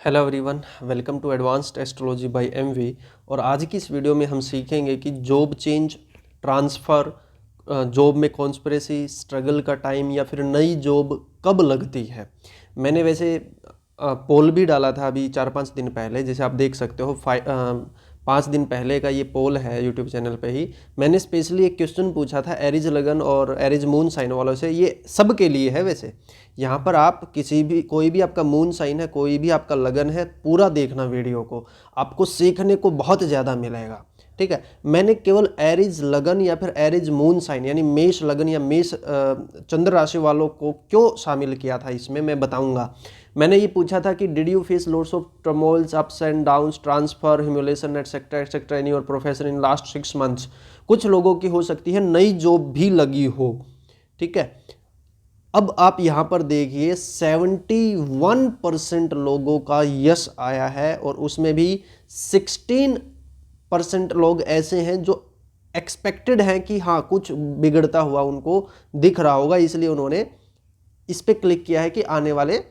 Hello everyone, welcome to advanced astrology by MV. और आज की इस वीडियो में हम सीखेंगे कि जॉब चेंज, ट्रांसफ़र, जॉब में कॉन्स्पिरेसी, स्ट्रगल का टाइम या फिर नई जॉब कब लगती है। मैंने वैसे पोल भी डाला था अभी 4-5 दिन पहले, जैसे आप देख सकते हो 5 दिन पहले का ये पोल है यूट्यूब चैनल पे ही। मैंने स्पेशली एक क्वेश्चन पूछा था एरिज लगन और एरिज मून साइन वालों से। ये सब के लिए है वैसे। यहाँ पर आप कोई भी आपका मून साइन है, कोई भी आपका लगन है, पूरा देखना वीडियो को, आपको सीखने को बहुत ज़्यादा मिलेगा। ठीक है, मैंने केवल एरिज लगन या फिर एरिज मून साइन यानी मेष लगन या मेष चंद्र राशि वालों को क्यों शामिल किया था इसमें मैं बताऊंगा। मैंने ये पूछा था कि did you face lots of turmoils, ups and downs, transfer, humiliation etcetera etcetera in your profession in last 6 months. कुछ लोगों की हो सकती है नई जॉब भी लगी हो। ठीक है, अब आप यहां पर देखिए 71% लोगों का यस आया है और उसमें भी 16% लोग ऐसे हैं जो एक्सपेक्टेड हैं कि हाँ कुछ बिगड़ता हुआ उनको दिख रहा होगा, इसलिए उन्होंने इस पे क्लिक किया है कि आने वाले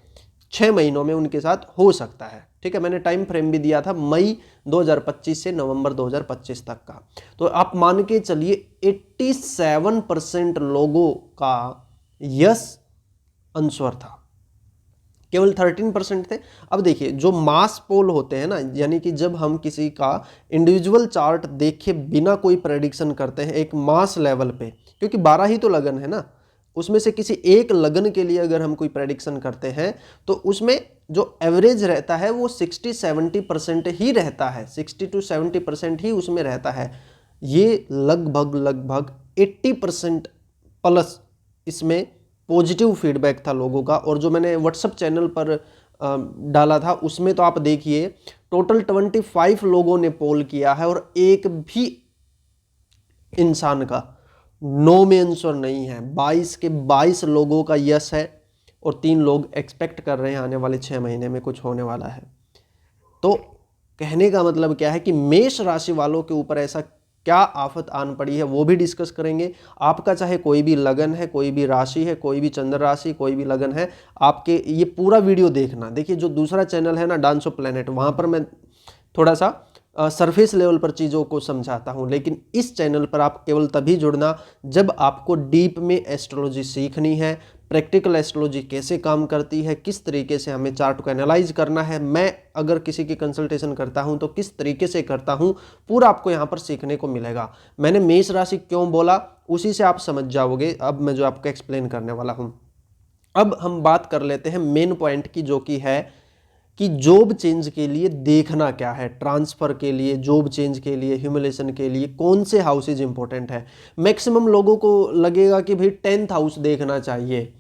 6 महीनों में उनके साथ हो सकता है। ठीक है, मैंने टाइम फ्रेम भी दिया था मई 2025 से नवंबर 2025 तक का। तो आप मान के चलिए 87% लोगों का यस आंसर था, केवल 13% थे। अब देखिए जो मास पोल होते हैं ना, यानी कि जब हम किसी का इंडिविजुअल चार्ट देखे बिना कोई प्रेडिक्शन करते हैं एक मास लेवल पे, क्योंकि 12 ही तो लगन है ना, उसमें से किसी एक लगन के लिए अगर हम कोई प्रेडिक्शन करते हैं तो उसमें जो एवरेज रहता है वो 60-70% ही रहता है, 60-70% ही उसमें रहता है। ये लगभग 80% प्लस इसमें पॉजिटिव फीडबैक था लोगों का। और जो मैंने व्हाट्सएप चैनल पर डाला था उसमें तो आप देखिए टोटल 25 लोगों ने पोल किया है और एक भी इंसान का नो में आंसर नहीं है। 22 के 22 लोगों का यस है और 3 लोग एक्सपेक्ट कर रहे हैं आने वाले 6 महीने में कुछ होने वाला है। तो कहने का मतलब क्या है कि मेष राशि वालों के ऊपर ऐसा क्या आफत आन पड़ी है वो भी डिस्कस करेंगे। आपका चाहे कोई भी लगन है, कोई भी राशि है, कोई भी चंद्र राशि, कोई भी लगन है, आपके ये पूरा वीडियो देखना। देखिए जो दूसरा चैनल है ना डांस ऑफ प्लेनेट, वहाँ पर मैं थोड़ा सा सरफेस लेवल पर चीज़ों को समझाता हूँ, लेकिन इस चैनल पर आप केवल तभी जुड़ना जब आपको डीप में एस्ट्रोलॉजी सीखनी है, प्रैक्टिकल एस्ट्रोलॉजी कैसे काम करती है, किस तरीके से हमें चार्ट को एनालाइज करना है, मैं अगर किसी की कंसल्टेशन करता हूं तो किस तरीके से करता हूं, पूरा आपको यहां पर सीखने को मिलेगा। मैंने मेष राशि क्यों बोला उसी से आप समझ जाओगे अब मैं जो आपको एक्सप्लेन करने वाला हूं। अब हम बात कर लेते हैं मेन पॉइंट की, जो कि है कि जॉब चेंज के लिए देखना क्या है, ट्रांसफर के लिए, जॉब चेंज के लिए, ह्यूमिलेशन के लिए कौन से हाउसेज इंपॉर्टेंट है। मैक्सिमम लोगों को लगेगा कि भाई 10th हाउस देखना चाहिए,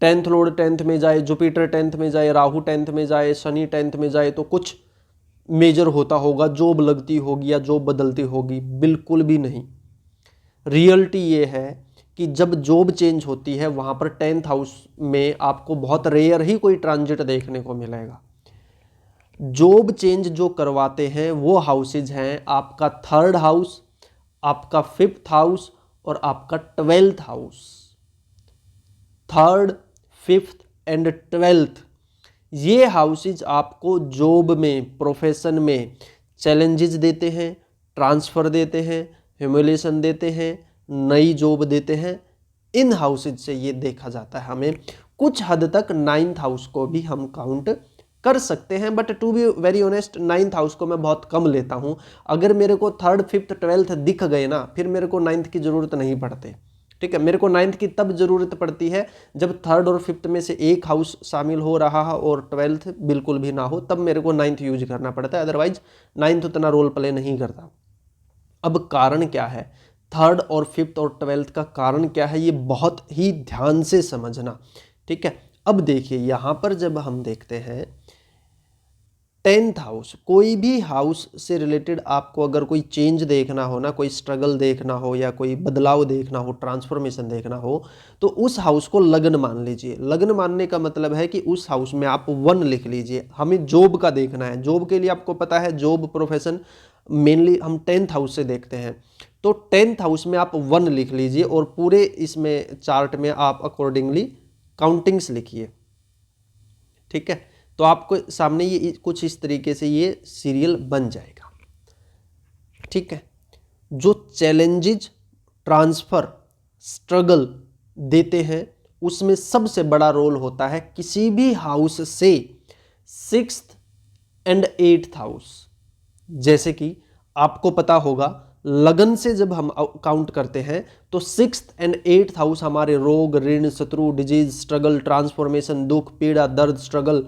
10th लॉर्ड 10th में जाए, जुपिटर 10th में जाए, राहु 10th में जाए, शनि 10th में जाए तो कुछ मेजर होता होगा, जॉब लगती होगी या जॉब बदलती होगी। बिल्कुल भी नहीं। रियलिटी ये है कि जब जॉब चेंज होती है वहां पर 10th हाउस में आपको बहुत रेयर ही कोई ट्रांजिट देखने को मिलेगा। जॉब चेंज जो करवाते हैं वो हाउसेज हैं आपका 3rd हाउस, आपका 5th हाउस और आपका 12th house. 3rd, 5th and 12th ये हाउसेज आपको जॉब में, प्रोफेशन में चैलेंजेस देते हैं, ट्रांसफ़र देते हैं, ह्यूमिलेशन देते हैं, नई जॉब देते हैं। इन हाउसेज से ये देखा जाता है। हमें कुछ हद तक 9th हाउस को भी हम काउंट कर सकते हैं, but to be very honest 9th house को मैं बहुत कम लेता हूं। अगर मेरे को 3rd, 5th, 12th दिख गए ना, फिर मेरे को 9th की ज़रूरत नहीं पड़ती। ठीक है, मेरे को 9th की तब जरूरत पड़ती है जब 3rd और 5th में से एक हाउस शामिल हो रहा है और 12th बिल्कुल भी ना हो, तब मेरे को 9th यूज करना पड़ता है। अदरवाइज 9th उतना रोल प्ले नहीं करता। अब कारण क्या है 3rd और 5th और 12th का कारण क्या है, ये बहुत ही ध्यान से समझना। ठीक है, अब देखिए यहां पर जब हम देखते हैं 10th हाउस, कोई भी हाउस से रिलेटेड आपको अगर कोई चेंज देखना हो ना, कोई स्ट्रगल देखना हो या कोई बदलाव देखना हो, ट्रांसफॉर्मेशन देखना हो, तो उस हाउस को लगन मान लीजिए। लगन मानने का मतलब है कि उस हाउस में आप 1 लिख लीजिए। हमें जॉब का देखना है, जॉब के लिए आपको पता है जॉब प्रोफेशन मेनली हम 10th हाउस से देखते हैं। तो 10th हाउस में आप 1 लिख लीजिए और पूरे इसमें चार्ट में आप अकॉर्डिंगली काउंटिंग्स लिखिए। ठीक है, तो आपको सामने ये कुछ इस तरीके से ये सीरियल बन जाएगा। ठीक है, जो चैलेंजेज, ट्रांसफर, स्ट्रगल देते हैं उसमें सबसे बड़ा रोल होता है किसी भी हाउस से 6th एंड 8th हाउस। जैसे कि आपको पता होगा लगन से जब हम काउंट करते हैं तो 6th एंड 8th हाउस हमारे रोग, ऋण, शत्रु, डिजीज, स्ट्रगल, ट्रांसफॉर्मेशन, दुख, पीड़ा, दर्द, स्ट्रगल,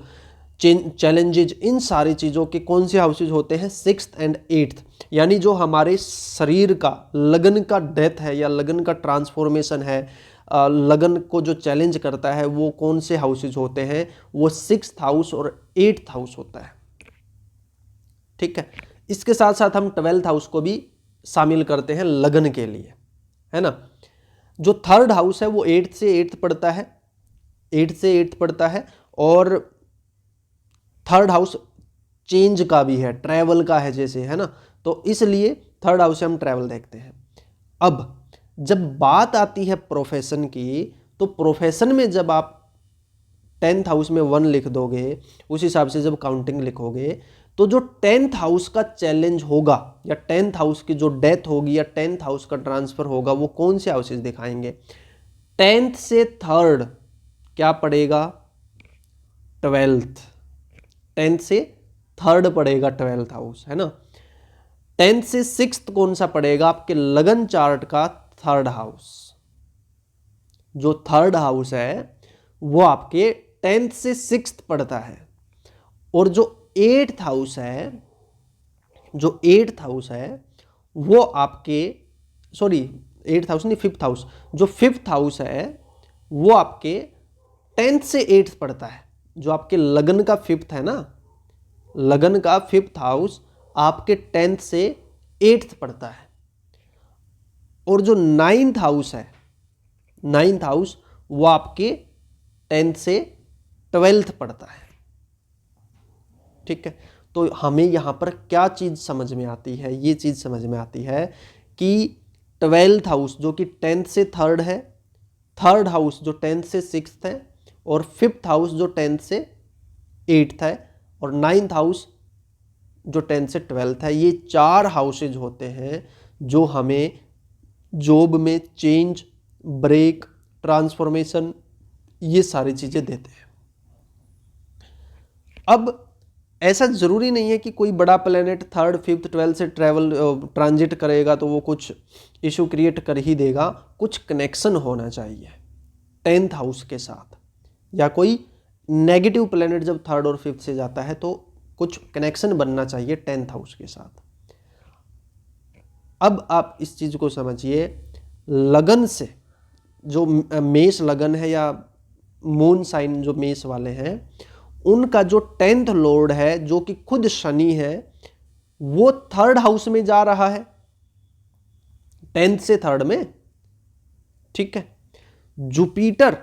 चैलेंजेज, इन सारी चीज़ों के कौन से हाउसेज होते हैं? 6th and 8th। यानी जो हमारे शरीर का लगन का डेथ है या लगन का ट्रांसफॉर्मेशन है, लगन को जो चैलेंज करता है वो कौन से हाउसेज होते हैं? वो 6th हाउस और 8th हाउस होता है। ठीक है, इसके साथ साथ हम 12th हाउस को भी शामिल करते हैं लगन के लिए, है ना। जो 3rd हाउस है वो 8th से 8th पड़ता है, 8th से 8th पड़ता है। और 3rd हाउस चेंज का भी है, ट्रैवल का है जैसे, है ना। तो इसलिए 3rd हाउस से हम ट्रैवल देखते हैं। अब जब बात आती है प्रोफेशन की, तो प्रोफेशन में जब आप 10th हाउस में 1 लिख दोगे, उस हिसाब से जब काउंटिंग लिखोगे, तो जो 10th हाउस का चैलेंज होगा या 10th हाउस की जो डेथ होगी या 10th हाउस का ट्रांसफर होगा, वो कौन से हाउसेज दिखाएंगे? 10th से 3rd क्या पड़ेगा? 12th। 10th से 3rd पड़ेगा 12th हाउस, है ना। 10th से 6th कौन सा पड़ेगा? आपके लगन चार्ट का 3rd हाउस। जो 3rd हाउस है वो आपके 10th से 6th पड़ता है। और जो 8th हाउस है, जो 8th हाउस है वो आपके, सॉरी 8th हाउस नहीं, 5th हाउस, जो 5th हाउस है वो आपके 10th से 8th पड़ता है। जो आपके लगन का 5th है ना, लगन का 5th हाउस आपके 10th से 8th पड़ता है। और जो 9th हाउस है, 9th हाउस वो आपके 10th से 12th पड़ता है। ठीक है, तो हमें यहाँ पर क्या चीज़ समझ में आती है? ये चीज़ समझ में आती है कि 12th हाउस जो कि 10th से 3rd है, 3rd हाउस जो 10th से 6th है, और 5th हाउस जो 10th से 8th है, और 9th हाउस जो 10th से 12th है। ये 4 हाउसेज होते हैं जो हमें जॉब में चेंज, ब्रेक, ट्रांसफॉर्मेशन, ये सारी चीज़ें देते हैं। अब ऐसा ज़रूरी नहीं है कि कोई बड़ा प्लेनेट 3rd, 5th, 12th से ट्रांजिट करेगा तो वो कुछ इशू क्रिएट कर ही देगा। कुछ कनेक्शन होना चाहिए 10th हाउस के साथ, या कोई नेगेटिव प्लेनेट जब 3rd और 5th से जाता है तो कुछ कनेक्शन बनना चाहिए 10th हाउस के साथ। अब आप इस चीज़ को समझिए, लगन से जो मेष लगन है या मून साइन जो मेष वाले हैं, उनका जो 10th लॉर्ड है जो कि खुद शनि है, वो 3rd हाउस में जा रहा है, 10th से 3rd में। ठीक है, जुपिटर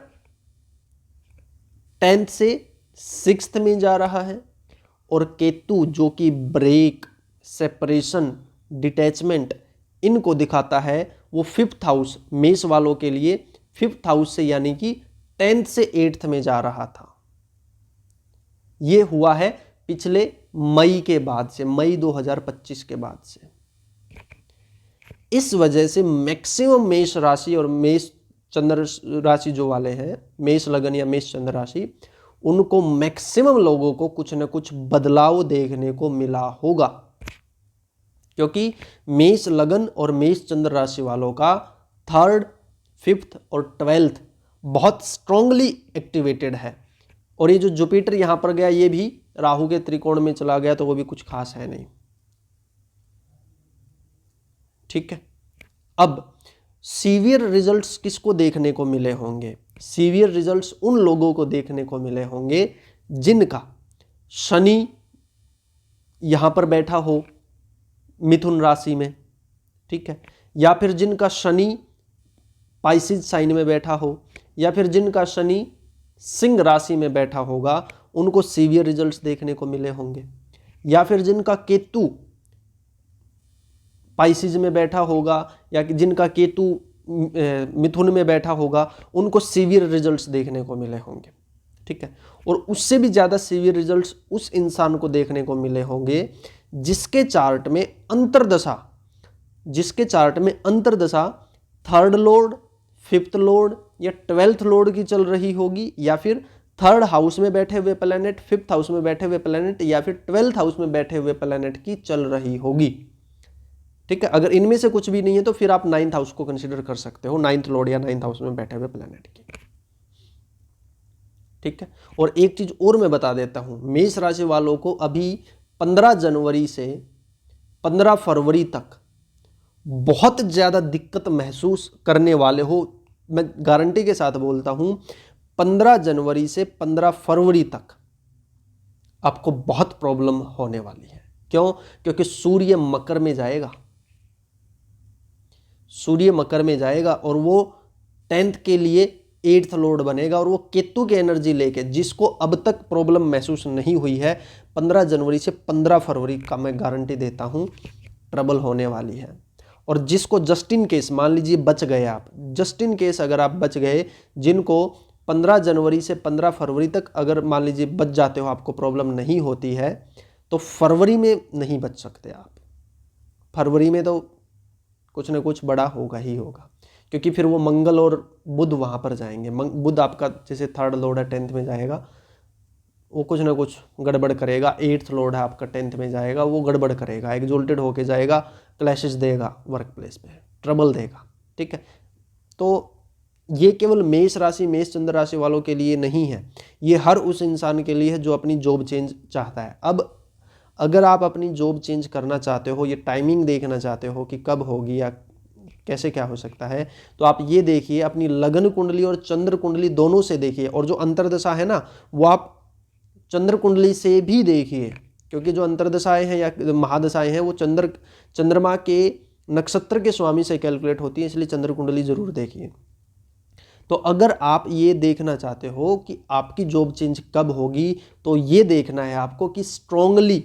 10th से 6th में जा रहा है, और केतु जो कि ब्रेक, सेपरेशन, डिटैचमेंट इनको दिखाता है, वो 5th हाउस मेष वालों के लिए 5th हाउस से यानी कि 10th से 8th में जा रहा था। ये हुआ है पिछले मई के बाद से, मई 2025 के बाद से। इस वजह से मैक्सिमम मेष राशि और मेष चंद्र राशि जो वाले हैं, मेष लगन या मेष चंद्र राशि, उनको मैक्सिमम लोगों को कुछ न कुछ बदलाव देखने को मिला होगा, क्योंकि मेष लगन और मेष चंद्र राशि वालों का 3rd, 5th और 12th बहुत स्ट्रांगली एक्टिवेटेड है। और ये जो जुपिटर यहां पर गया, ये भी राहु के त्रिकोण में चला गया, तो वो भी कुछ खास है नहीं। ठीक है, अब सीवियर रिजल्ट्स किसको देखने को मिले होंगे? सीवियर रिजल्ट्स उन लोगों को देखने को मिले होंगे जिनका शनि यहां पर बैठा हो मिथुन राशि में, ठीक है, या फिर जिनका शनि पाइसिस साइन में बैठा हो, या फिर जिनका शनि सिंह राशि में बैठा होगा, उनको सीवियर रिजल्ट्स देखने को मिले होंगे। या फिर जिनका केतु पाइसिस में बैठा होगा, या जिनका केतु मिथुन में बैठा होगा, उनको सीवियर रिजल्ट्स देखने को मिले होंगे। ठीक है। और उससे भी ज़्यादा सीवियर रिजल्ट्स उस इंसान को देखने को मिले होंगे जिसके चार्ट में अंतर्दशा थर्ड लॉर्ड, फिफ्थ लॉर्ड या 12th लॉर्ड की चल रही होगी, या फिर थर्ड हाउस में बैठे हुए प्लैनेट, फिफ्थ हाउस में बैठे हुए प्लैनेट या फिर 12th हाउस में बैठे हुए प्लैनेट की चल रही होगी। ठीक है। अगर इनमें से कुछ भी नहीं है तो फिर आप 9th हाउस को कंसीडर कर सकते हो, 9th लॉर्ड या 9th हाउस में बैठे हुए प्लैनेट की। ठीक है। और एक चीज और मैं बता देता हूं, मेष राशि वालों को अभी 15 जनवरी से 15 फरवरी तक बहुत ज्यादा दिक्कत महसूस करने वाले हो। मैं गारंटी के साथ बोलता हूं 15 जनवरी से 15 फरवरी तक आपको बहुत प्रॉब्लम होने वाली है। क्यों? क्योंकि सूर्य मकर में जाएगा, सूर्य मकर में जाएगा और वो 10th के लिए 8th लॉर्ड बनेगा, और वो केतु की एनर्जी लेके, जिसको अब तक प्रॉब्लम महसूस नहीं हुई है, 15 जनवरी से 15 फरवरी का मैं गारंटी देता हूं ट्रबल होने वाली है। और जिसको जस्ट इन केस, मान लीजिए बच गए आप, जस्ट इन केस अगर आप बच गए, जिनको 15 जनवरी से 15 फरवरी तक अगर मान लीजिए बच जाते हो, आपको प्रॉब्लम नहीं होती है, तो फरवरी में नहीं बच सकते आप। फरवरी में तो कुछ ना कुछ बड़ा होगा ही होगा, क्योंकि फिर वो मंगल और बुध वहाँ पर जाएंगे। बुध आपका जैसे थर्ड लॉर्ड है 10th में जाएगा, वो कुछ ना कुछ गड़बड़ करेगा। 8th लॉर्ड है आपका 10th में जाएगा, वो गड़बड़ करेगा, एक्सोल्टेड होके जाएगा, क्लैशेस देगा, वर्क प्लेस पे ट्रबल देगा। ठीक है। तो ये केवल मेष राशि, मेष चंद्र राशि वालों के लिए नहीं है, ये हर उस इंसान के लिए है जो अपनी जॉब चेंज चाहता है। अब अगर आप अपनी जॉब चेंज करना चाहते हो, ये टाइमिंग देखना चाहते हो कि कब होगी या कैसे क्या हो सकता है, तो आप ये देखिए, अपनी लगन कुंडली और चंद्र कुंडली दोनों से देखिए, और जो अंतर्दशा है ना, वो आप चंद्र कुंडली से भी देखिए, क्योंकि जो अंतर्दशाएं हैं या महादशाएं हैं वो चंद्रमा के नक्षत्र के स्वामी से कैलकुलेट होती है, इसलिए चंद्र कुंडली जरूर देखिए। तो अगर आप ये देखना चाहते हो कि आपकी जॉब चेंज कब होगी, तो ये देखना है आपको कि strongly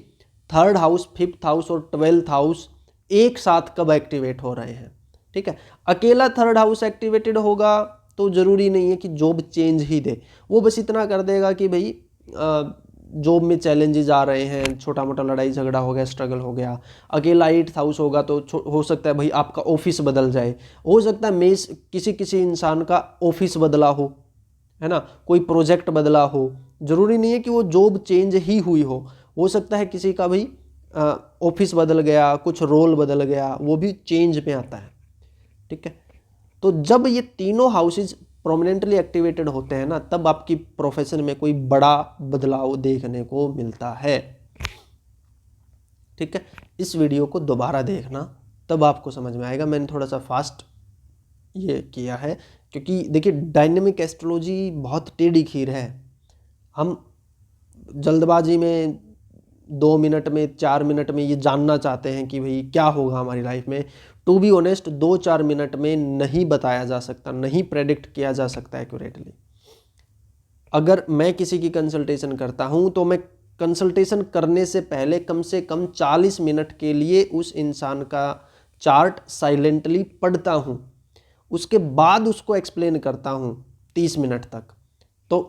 third house, fifth house और 12th हाउस एक साथ कब एक्टिवेट हो रहे हैं। ठीक है। अकेला थर्ड हाउस एक्टिवेटेड होगा तो जरूरी नहीं है कि जॉब चेंज ही दे, वो बस इतना कर देगा कि भाई जॉब में चैलेंजेस आ रहे हैं, छोटा मोटा लड़ाई झगड़ा हो गया, स्ट्रगल हो गया। अकेला 8th हाउस होगा तो हो सकता है भाई आपका ऑफिस बदल जाए, हो सकता है मेष किसी इंसान का ऑफिस बदला हो, है ना, कोई प्रोजेक्ट बदला हो। जरूरी नहीं है कि वो जॉब चेंज ही हुई हो सकता है किसी का भाई ऑफिस बदल गया, कुछ रोल बदल गया, वो भी चेंज में आता है। ठीक है। तो जब ये तीनों हाउसेज प्रोमिनेंटली एक्टिवेटेड होते हैं ना, तब आपकी प्रोफेशन में कोई बड़ा बदलाव देखने को मिलता है। ठीक है। इस वीडियो को दोबारा देखना, तब आपको समझ में आएगा। मैंने थोड़ा सा फास्ट ये किया है, क्योंकि देखिए डायनेमिक एस्ट्रोलॉजी बहुत टेढ़ी खीर है। हम जल्दबाजी में 2 मिनट में, 4 मिनट में ये जानना चाहते हैं कि भाई क्या होगा हमारी लाइफ में। टू बी ऑनेस्ट, 2-4 मिनट में नहीं बताया जा सकता, नहीं प्रेडिक्ट किया जा सकता एक्यूरेटली। अगर मैं किसी की कंसल्टेशन करता हूं तो मैं कंसल्टेशन करने से पहले कम से कम 40 मिनट के लिए उस इंसान का चार्ट साइलेंटली पढ़ता हूं, उसके बाद उसको एक्सप्लेन करता हूं 30 मिनट तक। तो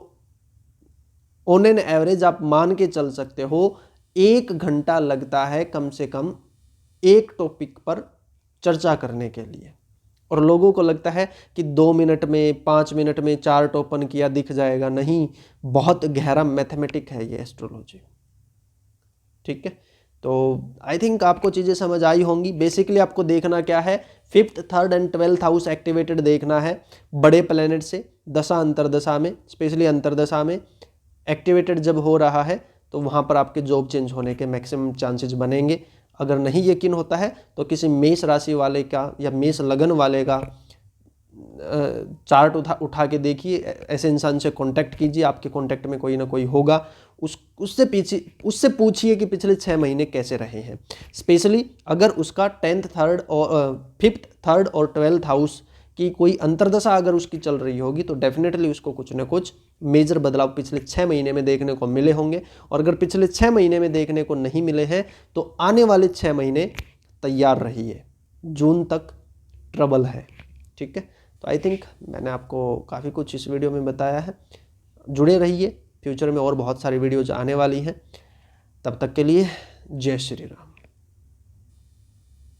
ऑन एन एवरेज आप मान के चल सकते हो 1 घंटा लगता है कम से कम एक टॉपिक पर चर्चा करने के लिए। और लोगों को लगता है कि 2 मिनट में, 5 मिनट में चार्ट ओपन किया दिख जाएगा। नहीं, बहुत गहरा मैथमेटिक है ये एस्ट्रोलॉजी। ठीक है। तो आई थिंक आपको चीज़ें समझ आई होंगी। बेसिकली आपको देखना क्या है, 5th, 3rd and 12th house activated देखना है बड़े प्लैनेट से, दशा अंतरदशा में, स्पेशली अंतरदशा में एक्टिवेटेड जब हो रहा है तो वहाँ पर आपके जॉब चेंज होने के मैक्सिमम चांसेस बनेंगे। अगर नहीं यकीन होता है तो किसी मेष राशि वाले का या मेष लगन वाले का चार्ट उठा के देखिए, ऐसे इंसान से कांटेक्ट कीजिए, आपके कांटेक्ट में कोई ना कोई होगा, उससे पूछिए कि पिछले 6 महीने कैसे रहे हैं। स्पेशली अगर उसका 10th, 3rd और 5th, 3rd और 12th हाउस की कोई अंतर्दशा अगर उसकी चल रही होगी तो डेफिनेटली उसको कुछ ना कुछ मेजर बदलाव पिछले 6 महीने में देखने को मिले होंगे। और अगर पिछले 6 महीने में देखने को नहीं मिले हैं तो आने वाले 6 महीने तैयार रहिए, जून तक ट्रबल है। ठीक है। तो आई थिंक मैंने आपको काफ़ी कुछ इस वीडियो में बताया है। जुड़े रहिए, फ्यूचर में और बहुत सारी वीडियोज आने वाली हैं। तब तक के लिए जय श्री राम।